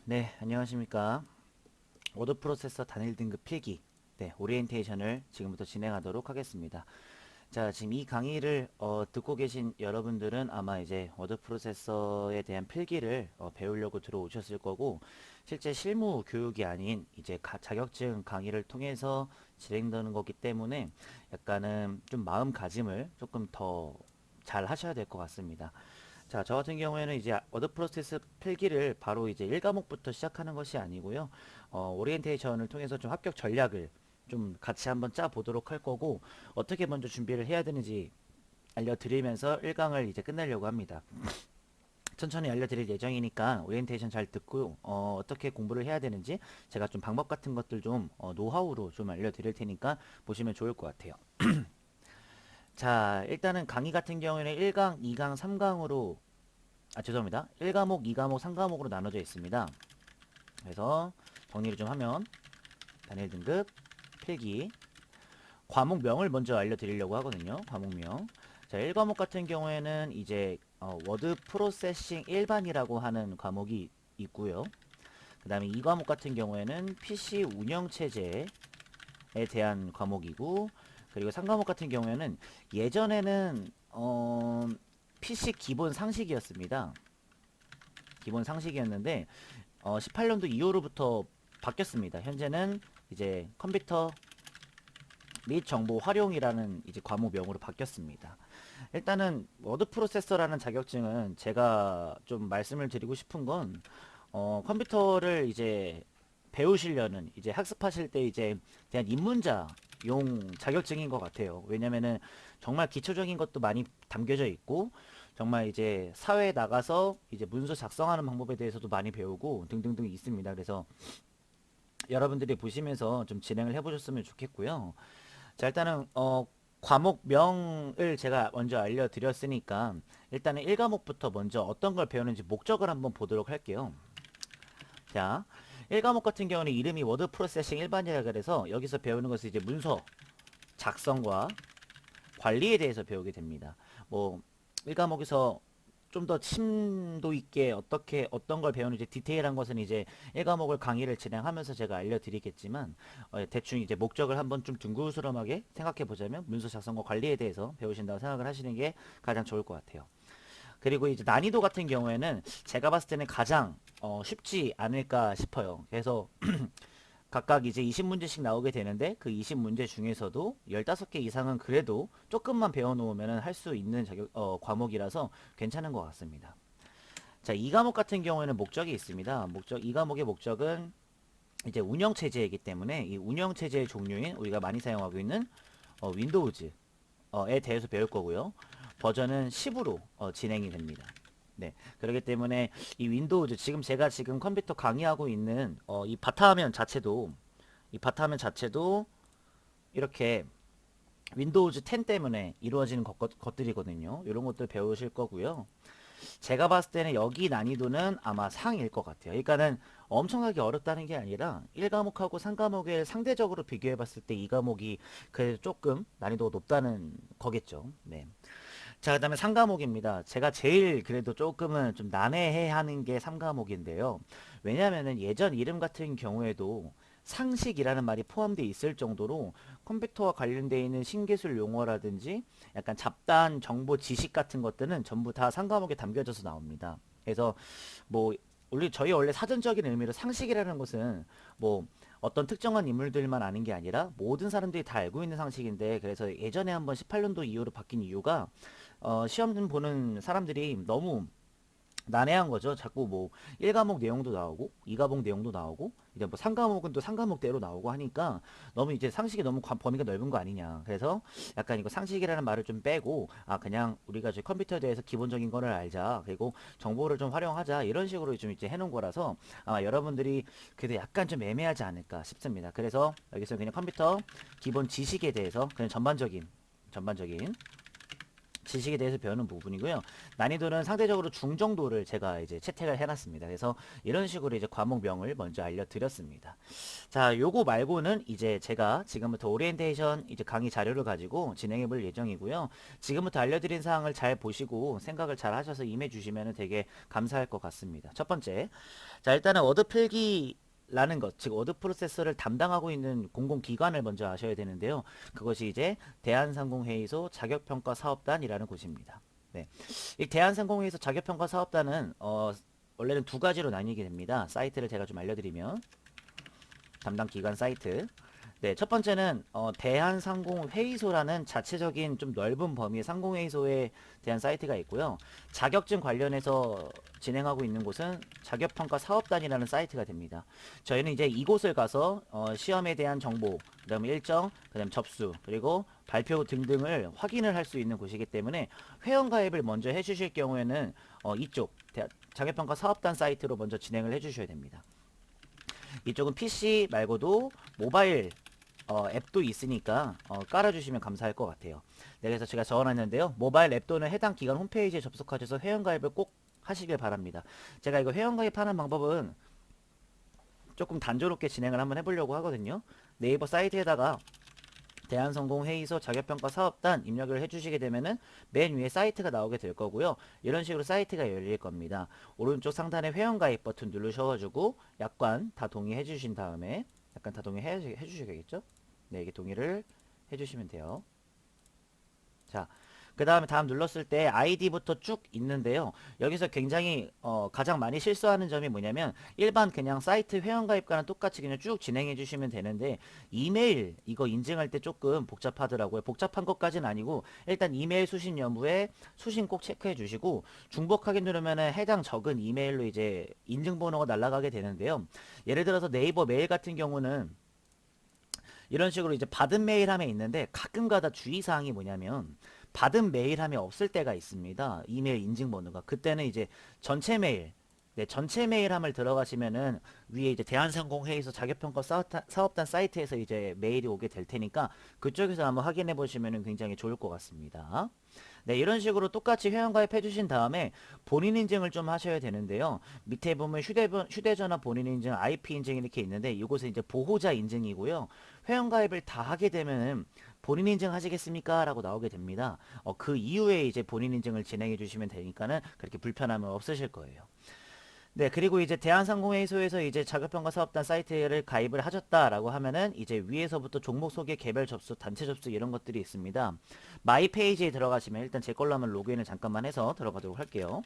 네, 안녕하십니까. 워드 프로세서 단일 등급 필기, 오리엔테이션을 지금부터 진행하도록 하겠습니다. 자, 지금 이 강의를 듣고 계신 여러분들은 아마 이제 워드 프로세서에 대한 필기를 배우려고 들어오셨을 거고, 실제 실무 교육이 아닌 이제 자격증 강의를 통해서 진행되는 거기 때문에 약간은 좀 마음가짐을 조금 더 잘 하셔야 될 것 같습니다. 자, 저 같은 경우에는 이제 워드 프로세스 필기를 바로 이제 1과목부터 시작하는 것이 아니고요. 오리엔테이션을 통해서 좀 합격 전략을 좀 같이 한번 짜 보도록 할 거고, 어떻게 먼저 준비를 해야 되는지 알려드리면서 1강을 이제 끝내려고 합니다. 천천히 알려드릴 예정이니까 오리엔테이션 잘 듣고 떻게 공부를 해야 되는지 제가 좀 방법 같은 것들 좀 노하우로 좀 알려드릴 테니까 보시면 좋을 것 같아요. 자, 일단은 강의 같은 경우에는 1강, 2강, 3강으로 죄송합니다. 1과목, 2과목, 3과목으로 나눠져 있습니다. 그래서 정리를 좀 하면 단일 등급, 필기, 과목명을 먼저 알려드리려고 하거든요. 과목명. 자, 1과목 같은 경우에는 이제 워드 프로세싱 일반이라고 하는 과목이 있고요. 그 다음에 2과목 같은 경우에는 PC 운영체제에 대한 과목이고, 그리고 3과목 같은 경우에는 예전에는 PC 기본 상식이었습니다. 기본 상식이었는데 18년도 이후로부터 바뀌었습니다. 현재는 이제 컴퓨터 및 정보 활용이라는 이제 과목명으로 바뀌었습니다. 일단은 워드 프로세서라는 자격증은 제가 좀 말씀을 드리고 싶은 건 컴퓨터를 이제 배우시려는 이제 학습하실 때 이제 대한 입문자용 자격증인 것 같아요. 왜냐면은 정말 기초적인 것도 많이 담겨져 있고 정말 이제 사회에 나가서 이제 문서 작성하는 방법에 대해서도 많이 배우고 등등등 있습니다. 그래서 여러분들이 보시면서 좀 진행을 해보셨으면 좋겠고요. 자, 일단은 과목명을 제가 먼저 알려드렸으니까 일단은 1과목부터 먼저 어떤 걸 배우는지 목적을 한번 보도록 할게요. 자, 1과목 같은 경우는 이름이 워드 프로세싱 일반이라 그래서 여기서 배우는 것은 이제 문서 작성과 관리에 대해서 배우게 됩니다. 뭐 1과목에서 좀 더 심도 있게 어떻게 어떤 걸 배우는지 디테일한 것은 이제 1과목을 강의를 진행하면서 제가 알려드리겠지만 대충 이제 목적을 한번 좀 둥그스름하게 생각해 보자면 문서 작성과 관리에 대해서 배우신다고 생각을 하시는 게 가장 좋을 것 같아요. 그리고 이제 난이도 같은 경우에는 제가 봤을 때는 가장 쉽지 않을까 싶어요. 그래서 각각 이제 20문제씩 나오게 되는데 그 20문제 중에서도 15개 이상은 그래도 조금만 배워놓으면 할 수 있는 과목이라서 괜찮은 것 같습니다. 자, 이 과목 같은 경우에는 목적이 있습니다. 이 과목의 목적은 이제 운영체제이기 때문에 이 운영체제의 종류인 우리가 많이 사용하고 있는 윈도우즈에 대해서 배울 거고요. 버전은 10으로 진행이 됩니다. 네, 그렇기 때문에 이 윈도우즈 지금 컴퓨터 강의하고 있는 이 바탕화면 자체도 이렇게 윈도우즈 10 때문에 이루어지는 것들이거든요. 이런 것들 배우실 거고요. 제가 봤을 때는 여기 난이도는 아마 상일 것 같아요. 그러니까는 엄청나게 어렵다는 게 아니라 1과목하고 3과목을 상대적으로 비교해 봤을 때 2과목이 그래도 조금 난이도가 높다는 거겠죠. 네. 자, 그 다음에 3과목입니다. 제가 제일 그래도 조금은 좀 난해해 하는 게 3과목인데요. 왜냐면은 예전 이름 같은 경우에도 상식이라는 말이 포함되어 있을 정도로 컴퓨터와 관련되어 있는 신기술 용어라든지 약간 잡다한 정보 지식 같은 것들은 전부 다 3과목에 담겨져서 나옵니다. 그래서 뭐 저희 원래 사전적인 의미로 상식이라는 것은 뭐 어떤 특정한 인물들만 아는 게 아니라 모든 사람들이 다 알고 있는 상식인데, 그래서 예전에 한번 18년도 이후로 바뀐 이유가 시험 보는 사람들이 너무 난해한 거죠. 자꾸 뭐 1과목 내용도 나오고 2과목 내용도 나오고 이제 뭐 3과목은 또 3과목대로 나오고 하니까 너무 이제 상식이 너무 범위가 넓은 거 아니냐. 그래서 약간 이거 상식이라는 말을 좀 빼고 그냥 우리가 이제 컴퓨터에 대해서 기본적인 거를 알자. 그리고 정보를 좀 활용하자. 이런 식으로 좀 이제 해놓은 거라서 아마 여러분들이 그래도 약간 좀 애매하지 않을까 싶습니다. 그래서 여기서 그냥 컴퓨터 기본 지식에 대해서 그냥 전반적인 지식에 대해서 배우는 부분이고요. 난이도는 상대적으로 중정도를 제가 이제 채택을 해놨습니다. 그래서 이런 식으로 이제 과목명을 먼저 알려드렸습니다. 자, 요거 말고는 이제 제가 지금부터 오리엔테이션 이제 강의 자료를 가지고 진행해 볼 예정이고요. 지금부터 알려드린 사항을 잘 보시고 생각을 잘 하셔서 임해 주시면 되게 감사할 것 같습니다. 첫 번째, 자, 일단은 워드 필기 라는 것, 즉 워드 프로세서를 담당하고 있는 공공기관을 먼저 아셔야 되는데요. 그것이 이제 대한상공회의소 자격평가사업단이라는 곳입니다. 네, 이 대한상공회의소 자격평가사업단은 원래는 두 가지로 나뉘게 됩니다. 사이트를 제가 좀 알려드리면 담당 기관 사이트. 네, 첫 번째는 대한상공회의소라는 자체적인 좀 넓은 범위의 상공회의소에 대한 사이트가 있고요. 자격증 관련해서 진행하고 있는 곳은 자격평가 사업단이라는 사이트가 됩니다. 저희는 이제 이곳을 가서 시험에 대한 정보, 그 다음에 일정, 그 다음 접수, 그리고 발표 등등을 확인을 할 수 있는 곳이기 때문에 회원가입을 먼저 해주실 경우에는 이쪽 자격평가 사업단 사이트로 먼저 진행을 해주셔야 됩니다. 이쪽은 PC 말고도 모바일 앱도 있으니까 깔아주시면 감사할 것 같아요. 네, 그래서 제가 적어놨는데요. 모바일 앱 또는 해당 기관 홈페이지에 접속하셔서 회원가입을 꼭 하시길 바랍니다. 제가 이거 회원가입하는 방법은 조금 단조롭게 진행을 한번 해보려고 하거든요. 네이버 사이트에다가 대한성공회의소 자격평가 사업단 입력을 해주시게 되면은 맨 위에 사이트가 나오게 될 거고요. 이런 식으로 사이트가 열릴 겁니다. 오른쪽 상단에 회원가입 버튼 누르셔가지고 약관 다 동의해 주신 다음에 약간 다 동의해 주셔야겠죠? 네, 이게 동의를 해주시면 돼요. 자, 그 다음에 다음 눌렀을 때 아이디부터 쭉 있는데요. 여기서 굉장히 가장 많이 실수하는 점이 뭐냐면 일반 그냥 사이트 회원가입과는 똑같이 그냥 쭉 진행해 주시면 되는데 이메일 이거 인증할 때 조금 복잡하더라고요. 복잡한 것까지는 아니고 일단 이메일 수신 여부에 수신 꼭 체크해 주시고 중복하게 누르면은 해당 적은 이메일로 이제 인증번호가 날아가게 되는데요. 예를 들어서 네이버 메일 같은 경우는 이런 식으로 이제 받은 메일함에 있는데 가끔가다 주의사항이 뭐냐면 받은 메일함이 없을 때가 있습니다. 이메일 인증번호가. 그때는 이제 전체 메일, 네, 전체 메일함을 들어가시면은 위에 이제 대한상공회의소 자격평가 사업단 사이트에서 이제 메일이 오게 될 테니까 그쪽에서 한번 확인해 보시면은 굉장히 좋을 것 같습니다. 네, 이런 식으로 똑같이 회원가입 해주신 다음에 본인 인증을 좀 하셔야 되는데요. 밑에 보면 휴대전화 본인 인증, IP 인증 이렇게 있는데 이곳은 이제 보호자 인증이고요. 회원가입을 다 하게 되면은 본인 인증 하시겠습니까? 라고 나오게 됩니다. 그 이후에 이제 본인 인증을 진행해 주시면 되니까는 그렇게 불편함은 없으실 거예요. 네, 그리고 이제 대한상공회의소에서 이제 자격평가 사업단 사이트를 가입을 하셨다라고 하면은 이제 위에서부터 종목 소개, 개별 접수, 단체 접수 이런 것들이 있습니다. 마이 페이지에 들어가시면 일단 제 걸로 한번 로그인을 잠깐만 해서 들어가도록 할게요.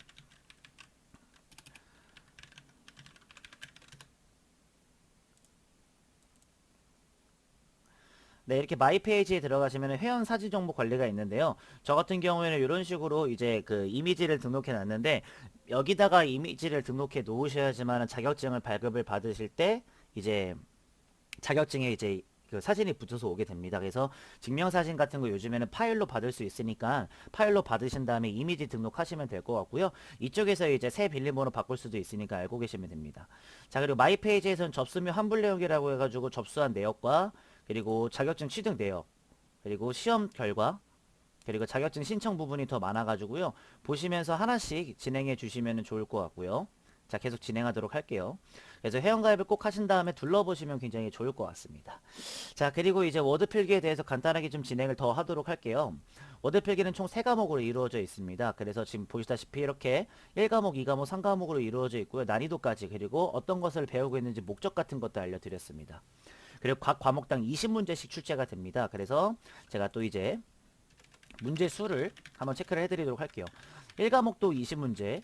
네, 이렇게 마이 페이지에 들어가시면 회원 사진 정보 관리가 있는데요. 저 같은 경우에는 이런 식으로 이제 그 이미지를 등록해 놨는데 여기다가 이미지를 등록해 놓으셔야지만 자격증을 발급을 받으실 때 이제 자격증에 이제 그 사진이 붙어서 오게 됩니다. 그래서 증명사진 같은 거 요즘에는 파일로 받을 수 있으니까 파일로 받으신 다음에 이미지 등록하시면 될 것 같고요. 이쪽에서 이제 새 비밀번호 바꿀 수도 있으니까 알고 계시면 됩니다. 자, 그리고 마이 페이지에서는 접수 및 환불 내역이라고 해가지고 접수한 내역과 그리고 자격증 취득 내역 그리고 시험 결과 그리고 자격증 신청 부분이 더 많아가지고요. 보시면서 하나씩 진행해 주시면 좋을 것 같고요. 자, 계속 진행하도록 할게요. 그래서 회원가입을 꼭 하신 다음에 둘러보시면 굉장히 좋을 것 같습니다. 자, 그리고 이제 워드 필기에 대해서 간단하게 좀 진행을 더 하도록 할게요. 워드 필기는 총 3과목으로 이루어져 있습니다. 그래서 지금 보시다시피 이렇게 1과목, 2과목, 3과목으로 이루어져 있고요. 난이도까지 그리고 어떤 것을 배우고 있는지 목적 같은 것도 알려드렸습니다. 그리고 각 과목당 20문제씩 출제가 됩니다. 그래서 제가 또 이제 문제 수를 한번 체크를 해드리도록 할게요. 1과목도 20문제,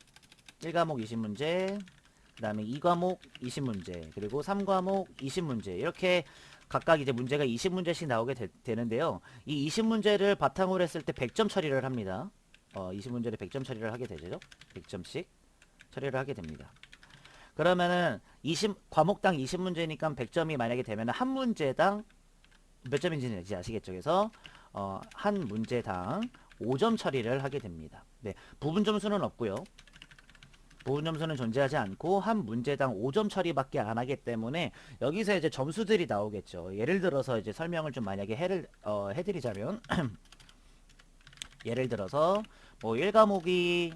1과목 20문제, 그 다음에 2과목 20문제, 그리고 3과목 20문제, 이렇게 각각 이제 문제가 20문제씩 나오게 되는데요. 이 20문제를 바탕으로 했을 때 100점 처리를 합니다. 20문제를 100점 처리를 하게 되죠. 100점씩 처리를 하게 됩니다. 그러면은 과목당 20문제니까 100점이 만약에 되면 한 문제당 몇 점인지는 아시겠죠? 그래서 한 문제당 5점 처리를 하게 됩니다. 네, 부분 점수는 없고요. 부분 점수는 존재하지 않고 한 문제당 5점 처리밖에 안 하기 때문에 여기서 이제 점수들이 나오겠죠. 예를 들어서 이제 설명을 좀 만약에 해드리자면 예를 들어서 뭐 1과목이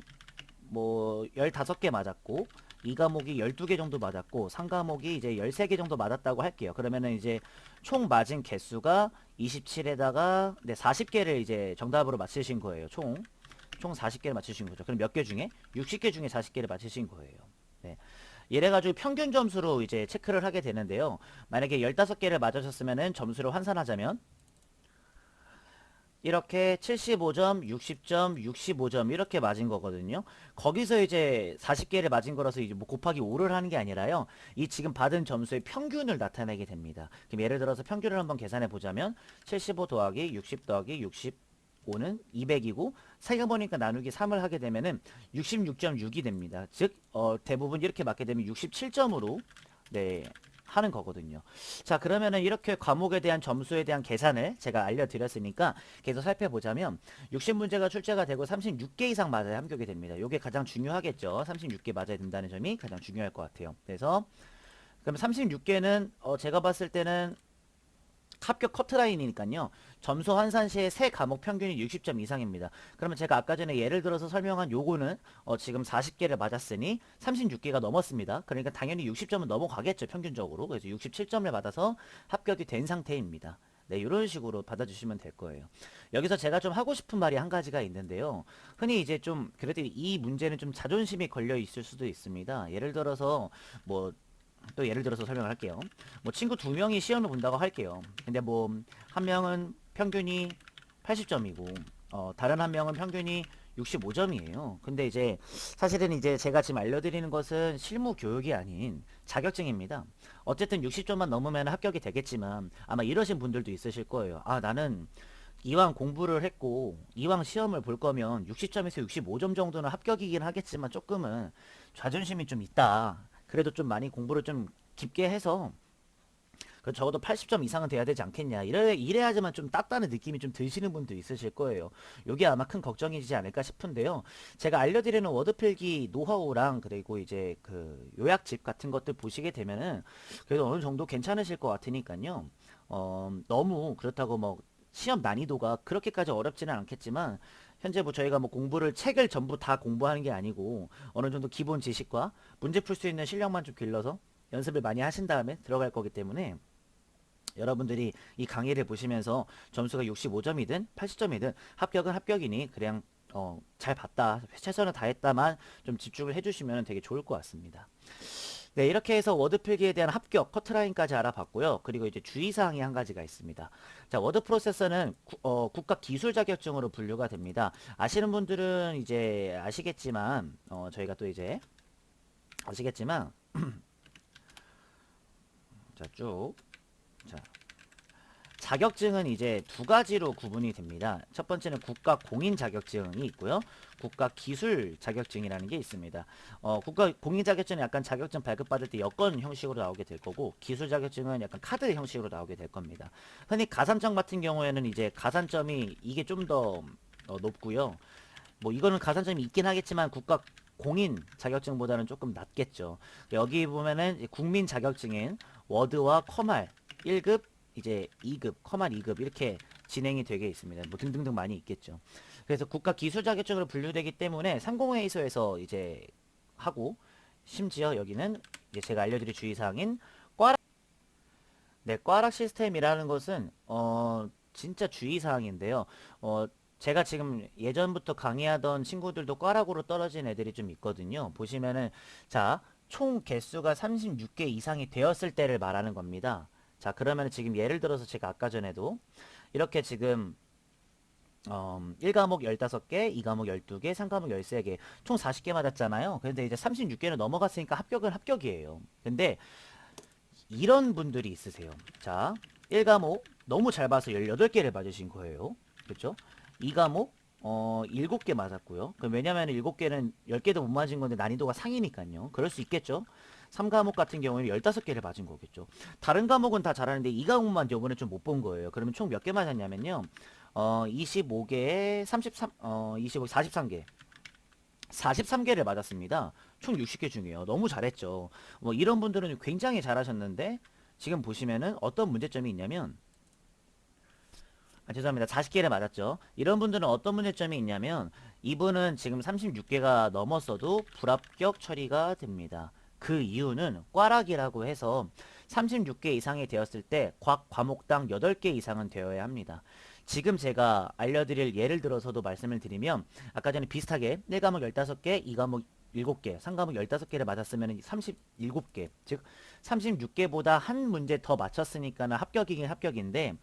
뭐 15개 맞았고 2과목이 12개 정도 맞았고 3과목이 이제 13개 정도 맞았다고 할게요. 그러면은 이제 총 맞은 개수가 27에다가 네, 40개를 이제 정답으로 맞히신 거예요. 총 40개를 맞추신 거죠. 그럼 몇 개 중에? 60개 중에 40개를 맞추신 거예요. 네. 이래가지고 평균 점수로 이제 체크를 하게 되는데요. 만약에 15개를 맞으셨으면은 점수를 환산하자면 이렇게 75점, 60점, 65점 이렇게 맞은 거거든요. 거기서 이제 40개를 맞은 거라서 이제 뭐 곱하기 5를 하는 게 아니라요. 이 지금 받은 점수의 평균을 나타내게 됩니다. 그럼 예를 들어서 평균을 한번 계산해 보자면 75 더하기 60 더하기 65는 200이고 세어보니까 나누기 3을 하게 되면은 66.6이 됩니다. 즉 대부분 이렇게 맞게 되면 67점으로 네 하는 거거든요. 자, 그러면은 이렇게 과목에 대한 점수에 대한 계산을 제가 알려드렸으니까 계속 살펴보자면 60문제가 출제가 되고 36개 이상 맞아야 합격이 됩니다. 이게 가장 중요하겠죠. 36개 맞아야 된다는 점이 가장 중요할 것 같아요. 그래서 그럼 36개는 제가 봤을 때는 합격 커트라인이니까요. 점수 환산 시에 세 과목 평균이 60점 이상입니다. 그러면 제가 아까 전에 예를 들어서 설명한 요거는 지금 40개를 맞았으니 36개가 넘었습니다. 그러니까 당연히 60점은 넘어가겠죠. 평균적으로. 그래서 67점을 받아서 합격이 된 상태입니다. 네, 이런 식으로 받아주시면 될 거예요. 여기서 제가 좀 하고 싶은 말이 한 가지가 있는데요. 흔히 이제 좀 그래도 이 문제는 좀 자존심이 걸려 있을 수도 있습니다. 예를 들어서 뭐 또 예를 들어서 설명을 할게요. 뭐 친구 두 명이 시험을 본다고 할게요. 근데 뭐 한 명은 평균이 80점이고 다른 한 명은 평균이 65점이에요. 근데 이제 사실은 이제 제가 지금 알려드리는 것은 실무 교육이 아닌 자격증입니다. 어쨌든 60점만 넘으면 합격이 되겠지만 아마 이러신 분들도 있으실 거예요. 아, 나는 이왕 공부를 했고 이왕 시험을 볼 거면 60점에서 65점 정도는 합격이긴 하겠지만 조금은 자존심이 좀 있다. 그래도 좀 많이 공부를 좀 깊게 해서 그 적어도 80점 이상은 돼야 되지 않겠냐. 이래야지만 좀 땄다는 느낌이 좀 드시는 분도 있으실 거예요. 요게 아마 큰 걱정이지 않을까 싶은데요. 제가 알려드리는 워드필기 노하우랑 그리고 이제 그 요약집 같은 것들 보시게 되면은 그래도 어느 정도 괜찮으실 것 같으니까요. 너무 그렇다고 뭐 시험 난이도가 그렇게까지 어렵지는 않겠지만 현재 뭐 저희가 뭐 공부를 책을 전부 다 공부하는 게 아니고 어느 정도 기본 지식과 문제 풀 수 있는 실력만 좀 길러서 연습을 많이 하신 다음에 들어갈 거기 때문에 여러분들이 이 강의를 보시면서 점수가 65점이든 80점이든 합격은 합격이니 그냥 잘 봤다 최선을 다했다만 좀 집중을 해주시면 되게 좋을 것 같습니다. 네, 이렇게 해서 워드 필기에 대한 합격 커트라인까지 알아봤고요. 그리고 이제 주의사항이 한 가지가 있습니다. 자, 워드 프로세서는 국가 기술 자격증으로 분류가 됩니다. 아시는 분들은 이제 아시겠지만 저희가 또 이제 아시겠지만 자, 쭉 자, 자격증은 이제 두 가지로 구분이 됩니다. 첫 번째는 국가 공인 자격증이 있고요. 국가 기술 자격증이라는 게 있습니다. 국가 공인 자격증은 약간 자격증 발급받을 때 여권 형식으로 나오게 될 거고, 기술 자격증은 약간 카드 형식으로 나오게 될 겁니다. 흔히 가산점 같은 경우에는 이제 가산점이 이게 좀 더 높고요. 뭐 이거는 가산점이 있긴 하겠지만 국가 공인 자격증보다는 조금 낮겠죠. 여기 보면은 국민 자격증인 워드와 커말 1급, 이제 2급, 커말 2급 이렇게 진행이 되게 있습니다. 뭐 등등등 많이 있겠죠. 그래서 국가 기술 자격증으로 분류되기 때문에 상공회의소에서 이제 하고, 심지어 여기는 이제 제가 알려드릴 주의사항인 꽈락, 네, 꽈락 시스템이라는 것은 진짜 주의사항인데요. 제가 지금 예전부터 강의하던 친구들도 꽈락으로 떨어진 애들이 좀 있거든요. 보시면은 자, 총 개수가 36개 이상이 되었을 때를 말하는 겁니다. 자, 그러면 지금 예를 들어서 제가 아까 전에도 이렇게 지금 1과목 15개, 2과목 12개, 3과목 13개, 총 40개 맞았잖아요. 근데 이제 36개는 넘어갔으니까 합격은 합격이에요. 근데 이런 분들이 있으세요. 자, 1과목 너무 잘 봐서 18개를 맞으신 거예요. 그렇죠? 2과목 7개 맞았고요. 그럼 왜냐면 7개는 10개도 못 맞은 건데 난이도가 상이니까요. 그럴 수 있겠죠. 3과목 같은 경우에는 15개를 맞은 거겠죠. 다른 과목은 다 잘하는데 2과목만 요번에 좀 못 본 거예요. 그러면 총 몇 개 맞았냐면요. 25개에 25, 43개. 43개를 맞았습니다. 총 60개 중이에요. 너무 잘했죠. 뭐 이런 분들은 굉장히 잘하셨는데 지금 보시면은 어떤 문제점이 있냐면 죄송합니다. 40개를 맞았죠. 이런 분들은 어떤 문제점이 있냐면 이분은 지금 36개가 넘었어도 불합격 처리가 됩니다. 그 이유는 꽈락이라고 해서 36개 이상이 되었을 때 각 과목당 8개 이상은 되어야 합니다. 지금 제가 알려드릴 예를 들어서도 말씀을 드리면 아까 전에 비슷하게 1과목 15개, 2과목 7개, 3과목 15개를 맞았으면 37개, 즉 36개보다 한 문제 더 맞췄으니까는 합격이긴 합격인데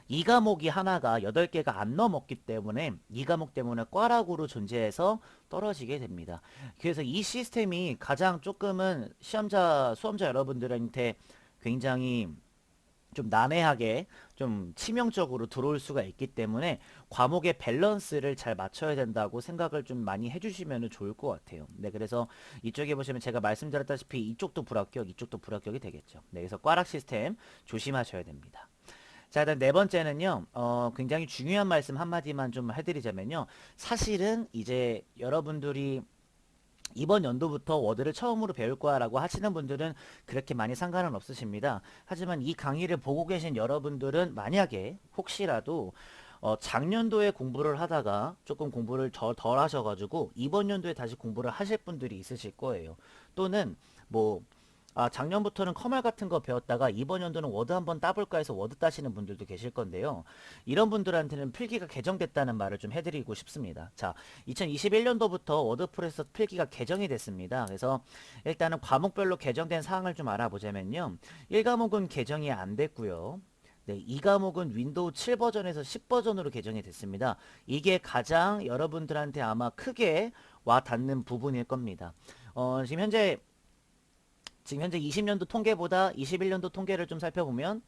이 과목이 하나가 8개가 안 넘었기 때문에 이 과목 때문에 꽈락으로 존재해서 떨어지게 됩니다. 그래서 이 시스템이 가장 조금은 수험자 여러분들한테 굉장히 좀 난해하게 좀 치명적으로 들어올 수가 있기 때문에 과목의 밸런스를 잘 맞춰야 된다고 생각을 좀 많이 해주시면 좋을 것 같아요. 네, 그래서 이쪽에 보시면 제가 말씀드렸다시피 이쪽도 불합격, 이쪽도 불합격이 되겠죠. 네, 그래서 꽈락 시스템 조심하셔야 됩니다. 자, 일단 네 번째는요, 굉장히 중요한 말씀 한마디만 좀 해드리자면요. 사실은 이제 여러분들이 이번 연도부터 워드를 처음으로 배울 거야 라고 하시는 분들은 그렇게 많이 상관은 없으십니다. 하지만 이 강의를 보고 계신 여러분들은 만약에 혹시라도 작년도에 공부를 하다가 조금 공부를 덜 하셔가지고 이번 연도에 다시 공부를 하실 분들이 있으실 거예요. 또는 뭐 작년부터는 커말 같은 거 배웠다가 이번 연도는 워드 한번 따볼까 해서 워드 따시는 분들도 계실 건데요. 이런 분들한테는 필기가 개정됐다는 말을 좀 해드리고 싶습니다. 자, 2021년도부터 워드프레스 필기가 개정이 됐습니다. 그래서 일단은 과목별로 개정된 사항을 좀 알아보자면요. 1과목은 개정이 안 됐고요. 네, 이 과목은 윈도우 7 버전에서 10 버전으로 개정이 됐습니다. 이게 가장 여러분들한테 아마 크게 와 닿는 부분일 겁니다. 지금 현재 20년도 통계보다 21년도 통계를 좀 살펴보면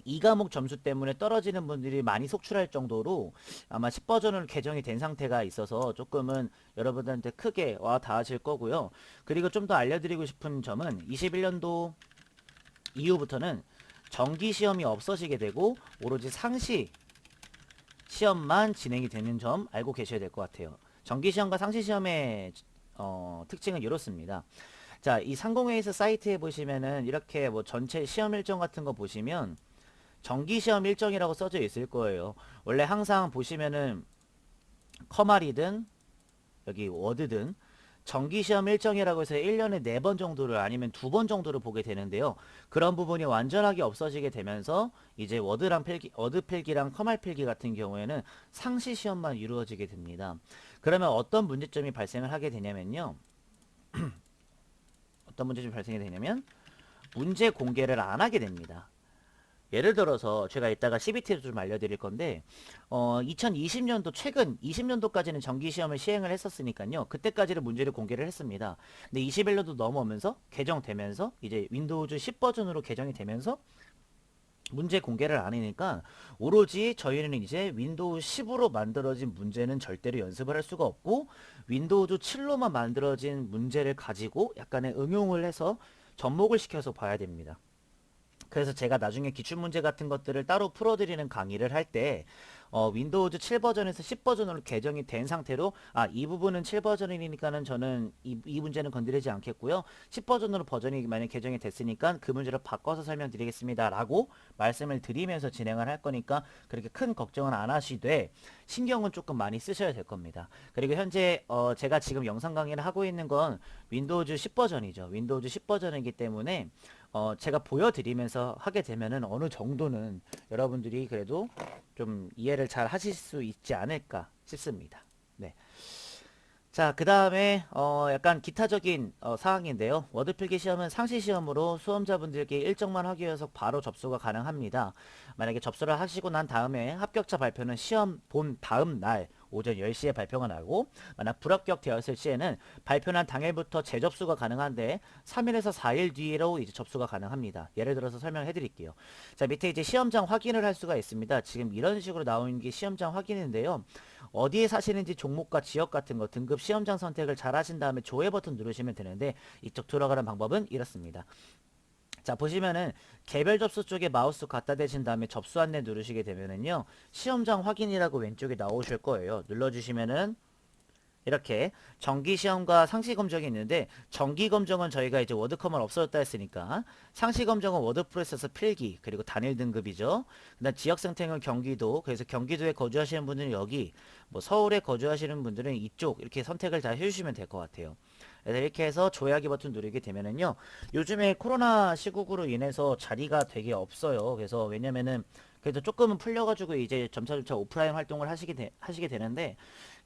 이 과목 점수 때문에 떨어지는 분들이 많이 속출할 정도로 아마 10버전으로 개정이 된 상태가 있어서 조금은 여러분들한테 크게 와 닿으실 거고요. 그리고 좀 더 알려드리고 싶은 점은 21년도 이후부터는 정기 시험이 없어지게 되고 오로지 상시 시험만 진행이 되는 점 알고 계셔야 될 것 같아요. 정기 시험과 상시 시험의 특징은 이렇습니다. 자, 이 상공회의소 사이트에 보시면은 이렇게 뭐 전체 시험 일정 같은 거 보시면 정기 시험 일정이라고 써져 있을 거예요. 원래 항상 보시면은 커말이든 여기 워드든 정기 시험 일정이라고 해서 1년에 4번 정도를 아니면 2번 정도를 보게 되는데요. 그런 부분이 완전하게 없어지게 되면서 이제 워드 필기랑 커말 필기 같은 경우에는 상시 시험만 이루어지게 됩니다. 그러면 어떤 문제점이 발생을 하게 되냐면요. 어떤 문제점이 발생이 되냐면 문제 공개를 안 하게 됩니다. 예를 들어서 제가 이따가 CBT를 좀 알려드릴 건데 2020년도 최근 20년도까지는 정기시험을 시행을 했었으니까요. 그때까지는 문제를 공개를 했습니다. 근데 21년도 넘어오면서 개정되면서 이제 윈도우즈 10 버전으로 개정이 되면서 문제 공개를 안 하니까 오로지 저희는 이제 윈도우 10으로 만들어진 문제는 절대로 연습을 할 수가 없고 윈도우즈 7로만 만들어진 문제를 가지고 약간의 응용을 해서 접목을 시켜서 봐야 됩니다. 그래서 제가 나중에 기출문제 같은 것들을 따로 풀어드리는 강의를 할 때 윈도우즈 7 버전에서 10 버전으로 개정이 된 상태로 이 부분은 7 버전이니까는 저는 이 문제는 건드리지 않겠고요. 10 버전으로 버전이 만약 개정이 됐으니까 그 문제를 바꿔서 설명드리겠습니다. 라고 말씀을 드리면서 진행을 할 거니까 그렇게 큰 걱정은 안 하시되 신경은 조금 많이 쓰셔야 될 겁니다. 그리고 현재 제가 지금 영상 강의를 하고 있는 건 윈도우즈 10 버전이죠. 윈도우즈 10 버전이기 때문에 제가 보여드리면서 하게 되면은 어느 정도는 여러분들이 그래도 좀 이해를 잘 하실 수 있지 않을까 싶습니다. 네. 자, 그 다음에 약간 기타적인 사항인데요. 워드 필기 시험은 상시 시험으로 수험자분들께 일정만 하기 위해서 바로 접수가 가능합니다. 만약에 접수를 하시고 난 다음에 합격자 발표는 시험 본 다음 날 오전 10시에 발표가 나고 만약 불합격 되었을 시에는 발표난 당일부터 재접수가 가능한데 3일에서 4일 뒤로 이제 접수가 가능합니다. 예를 들어서 설명해 드릴게요. 자, 밑에 이제 시험장 확인을 할 수가 있습니다. 지금 이런 식으로 나오는 게 시험장 확인인데요. 어디에 사시는지 종목과 지역 같은 거 등급 시험장 선택을 잘 하신 다음에 조회 버튼 누르시면 되는데 이쪽 들어가는 방법은 이렇습니다. 자, 보시면은 개별 접수 쪽에 마우스 갖다 대신 다음에 접수 안내 누르시게 되면은요 시험장 확인이라고 왼쪽에 나오실 거예요. 눌러주시면은 이렇게 정기시험과 상시검정이 있는데 정기검정은 저희가 이제 워드컴을 없어졌다 했으니까 상시검정은 워드프레스에서 필기 그리고 단일 등급이죠. 그다음 지역선택은 경기도 그래서 경기도에 거주하시는 분들은 여기 뭐 서울에 거주하시는 분들은 이쪽 이렇게 선택을 다 해주시면 될 것 같아요. 그래서 이렇게 해서 조회하기 버튼 누르게 되면은요 요즘에 코로나 시국으로 인해서 자리가 되게 없어요. 그래서 왜냐면은 그래도 조금은 풀려가지고 이제 점차점차 오프라인 활동을 하시게 되는데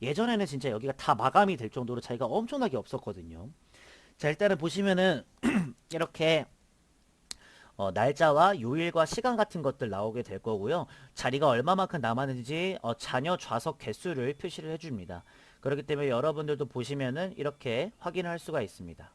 예전에는 진짜 여기가 다 마감이 될 정도로 자리가 엄청나게 없었거든요. 자, 일단은 보시면은 이렇게 날짜와 요일과 시간 같은 것들 나오게 될 거고요. 자리가 얼마만큼 남았는지 자녀 좌석 개수를 표시를 해줍니다. 그렇기 때문에 여러분들도 보시면은 이렇게 확인을 할 수가 있습니다.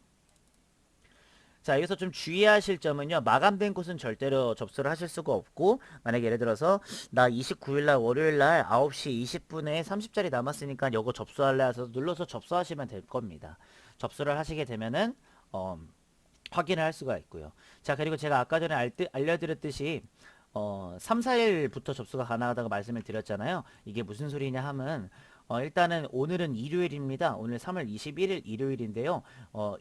자, 여기서 좀 주의하실 점은요. 마감된 곳은 절대로 접수를 하실 수가 없고 만약에 예를 들어서 나 29일날 월요일날 9시 20분에 30자리 남았으니까 이거 접수할래 해서 눌러서 접수하시면 될 겁니다. 접수를 하시게 되면은 확인을 할 수가 있고요. 자, 그리고 제가 아까 전에 알려드렸듯이 3, 4일부터 접수가 가능하다고 말씀을 드렸잖아요. 이게 무슨 소리냐 하면 일단은 오늘은 일요일입니다. 오늘 3월 21일 일요일인데요.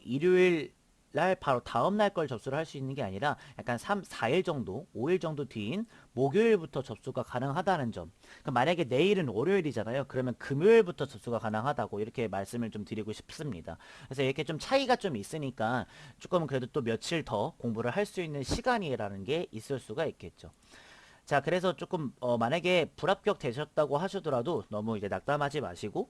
일요일 날 바로 다음 날 걸 접수를 할 수 있는 게 아니라 약간 3, 4일 정도, 5일 정도 뒤인 목요일부터 접수가 가능하다는 점. 그러니까 만약에 내일은 월요일이잖아요. 그러면 금요일부터 접수가 가능하다고 이렇게 말씀을 좀 드리고 싶습니다. 그래서 이렇게 좀 차이가 좀 있으니까 조금 그래도 또 며칠 더 공부를 할 수 있는 시간이라는 게 있을 수가 있겠죠. 자, 그래서 조금 만약에 불합격 되셨다고 하시더라도 너무 이제 낙담하지 마시고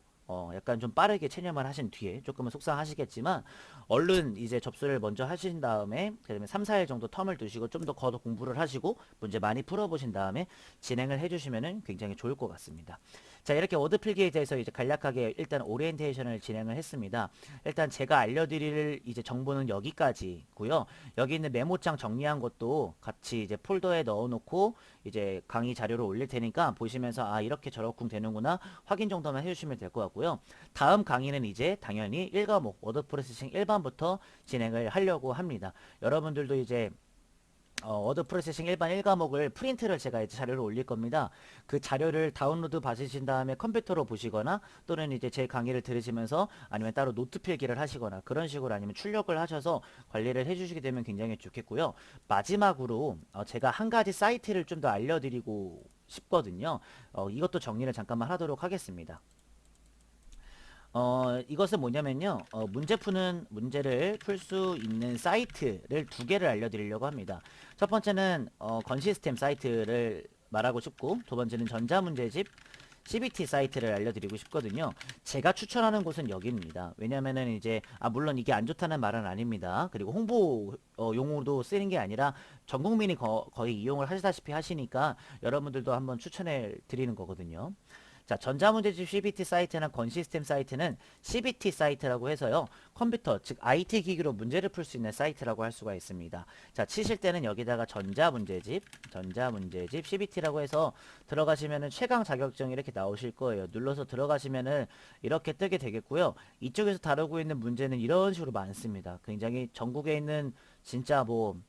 약간 좀 빠르게 체념을 하신 뒤에 조금은 속상하시겠지만 얼른 이제 접수를 먼저 하신 다음에 그다음에 3, 4일 정도 텀을 두시고 좀 더 걷어 공부를 하시고 문제 많이 풀어보신 다음에 진행을 해주시면은 굉장히 좋을 것 같습니다. 자, 이렇게 워드 필기에 대해서 이제 간략하게 일단 오리엔테이션을 진행을 했습니다. 일단 제가 알려드릴 이제 정보는 여기까지고요. 여기 있는 메모장 정리한 것도 같이 이제 폴더에 넣어놓고 이제 강의 자료를 올릴 테니까 보시면서 아 이렇게 저렇게 되는구나 확인 정도만 해주시면 될 것 같고요. 다음 강의는 이제 당연히 1과목 워드 프로세싱 일반부터 진행을 하려고 합니다. 여러분들도 이제 워드 프로세싱 일반 1과목을 프린트를 제가 이제 자료를 올릴 겁니다. 그 자료를 다운로드 받으신 다음에 컴퓨터로 보시거나 또는 이제 제 강의를 들으시면서 아니면 따로 노트 필기를 하시거나 그런 식으로 아니면 출력을 하셔서 관리를 해주시게 되면 굉장히 좋겠고요. 마지막으로 제가 한 가지 사이트를 좀 더 알려드리고 싶거든요. 이것도 정리를 잠깐만 하도록 하겠습니다. 이것은 뭐냐면요. 문제 푸는 문제를 풀 수 있는 사이트를 두 개를 알려드리려고 합니다. 첫 번째는 건시스템 사이트를 말하고 싶고 두 번째는 전자문제집 CBT 사이트를 알려드리고 싶거든요. 제가 추천하는 곳은 여기입니다. 왜냐면은 이제 물론 이게 안 좋다는 말은 아닙니다. 그리고 홍보 용으로도 쓰는 게 아니라 전 국민이 거의 이용을 하시다시피 하시니까 여러분들도 한번 추천해 드리는 거거든요. 자, 전자문제집 CBT 사이트나 건시스템 사이트는 CBT 사이트라고 해서요. 컴퓨터, 즉 IT 기기로 문제를 풀 수 있는 사이트라고 할 수가 있습니다. 자, 치실 때는 여기다가 전자문제집 CBT라고 해서 들어가시면은 최강 자격증 이렇게 나오실 거예요. 눌러서 들어가시면은 이렇게 뜨게 되겠고요. 이쪽에서 다루고 있는 문제는 이런 식으로 많습니다. 굉장히 전국에 있는 진짜 뭐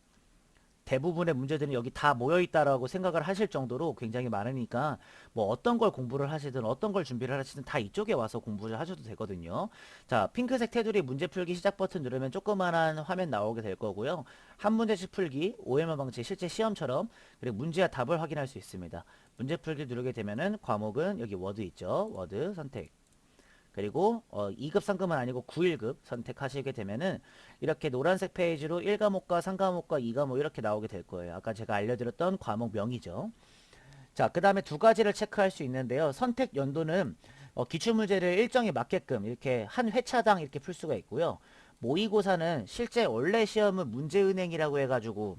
대부분의 문제들은 여기 다 모여있다라고 생각을 하실 정도로 굉장히 많으니까 뭐 어떤 걸 공부를 하시든 어떤 걸 준비를 하시든 다 이쪽에 와서 공부를 하셔도 되거든요. 자, 핑크색 테두리 문제 풀기 시작 버튼 누르면 조그만한 화면 나오게 될 거고요. 한 문제씩 풀기, 오해만 방지 실제 시험처럼 그리고 문제와 답을 확인할 수 있습니다. 문제 풀기 누르게 되면은 과목은 여기 워드 있죠. 워드 선택. 그리고 2급 3급은 아니고 9일급 선택하시게 되면은 이렇게 노란색 페이지로 1과목과 3과목과 2과목 이렇게 나오게 될 거예요. 아까 제가 알려드렸던 과목명이죠. 자, 그 다음에 두 가지를 체크할 수 있는데요. 선택 연도는 기출문제를 일정에 맞게끔 이렇게 한 회차당 이렇게 풀 수가 있고요. 모의고사는 실제 원래 시험은 문제은행이라고 해가지고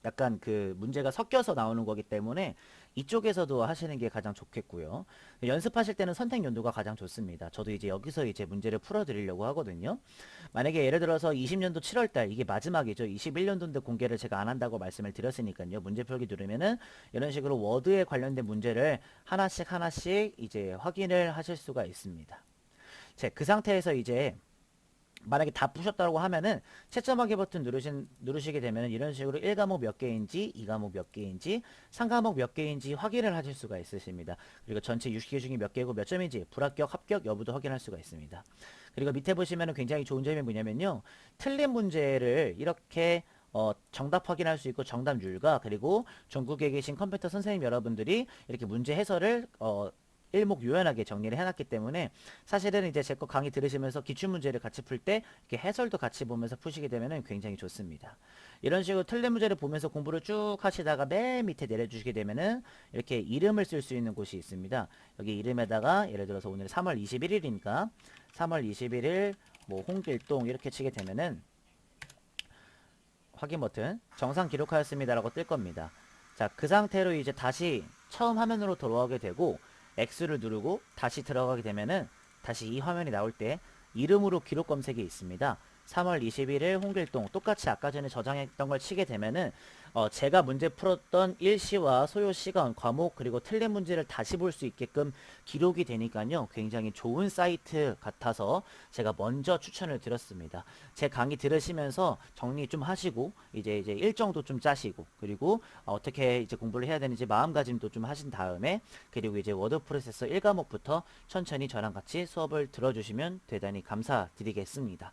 약간 그 문제가 섞여서 나오는 거기 때문에 이쪽에서도 하시는 게 가장 좋겠고요. 연습하실 때는 선택 연도가 가장 좋습니다. 저도 이제 여기서 이제 문제를 풀어 드리려고 하거든요. 만약에 예를 들어서 20년도 7월달 이게 마지막이죠. 21년도인데 공개를 제가 안 한다고 말씀을 드렸으니까요. 문제 풀기 누르면은 이런 식으로 워드에 관련된 문제를 하나씩 하나씩 이제 확인을 하실 수가 있습니다. 자, 그 상태에서 이제 만약에 다 푸셨다고 하면은 채점하기 버튼 누르시게 되면 이런 식으로 1과목 몇 개인지 2과목 몇 개인지 3과목 몇 개인지 확인을 하실 수가 있으십니다. 그리고 전체 60개 중에 몇 개고 몇 점인지 불합격 합격 여부도 확인할 수가 있습니다. 그리고 밑에 보시면은 굉장히 좋은 점이 뭐냐면요, 틀린 문제를 이렇게 정답 확인할 수 있고 정답률과 그리고 전국에 계신 컴퓨터 선생님 여러분들이 이렇게 문제 해설을 일목요연하게 정리를 해놨기 때문에 사실은 이제 제 거 강의 들으시면서 기출문제를 같이 풀 때 이렇게 해설도 같이 보면서 푸시게 되면 굉장히 좋습니다. 이런 식으로 틀린 문제를 보면서 공부를 쭉 하시다가 맨 밑에 내려주시게 되면은 이렇게 이름을 쓸 수 있는 곳이 있습니다. 여기 이름에다가 예를 들어서 오늘 3월 21일이니까 3월 21일 뭐 홍길동 이렇게 치게 되면은 확인 버튼 정상 기록하였습니다라고 뜰 겁니다. 자, 그 상태로 이제 다시 처음 화면으로 돌아오게 되고 X를 누르고 다시 들어가게 되면은 다시 이 화면이 나올 때 이름으로 기록 검색이 있습니다. 3월 21일 홍길동 똑같이 아까 전에 저장했던 걸 치게 되면은 제가 문제 풀었던 일시와 소요 시간, 과목 그리고 틀린 문제를 다시 볼 수 있게끔 기록이 되니까요. 굉장히 좋은 사이트 같아서 제가 먼저 추천을 드렸습니다. 제 강의 들으시면서 정리 좀 하시고 이제 일정도 좀 짜시고 그리고 어떻게 이제 공부를 해야 되는지 마음가짐도 좀 하신 다음에 그리고 이제 워드 프로세서 1과목부터 천천히 저랑 같이 수업을 들어주시면 대단히 감사드리겠습니다.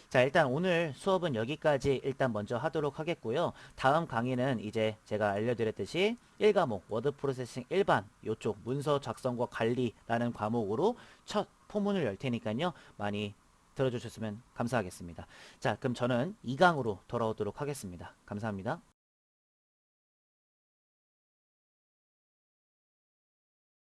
자, 일단 오늘 수업은 여기까지 일단 먼저 하도록 하겠고요. 다음 강의는 이제 제가 알려드렸듯이 1과목 워드 프로세싱 일반 요쪽 문서 작성과 관리라는 과목으로 첫 포문을 열 테니까요. 많이 들어주셨으면 감사하겠습니다. 자, 그럼 저는 2강으로 돌아오도록 하겠습니다. 감사합니다.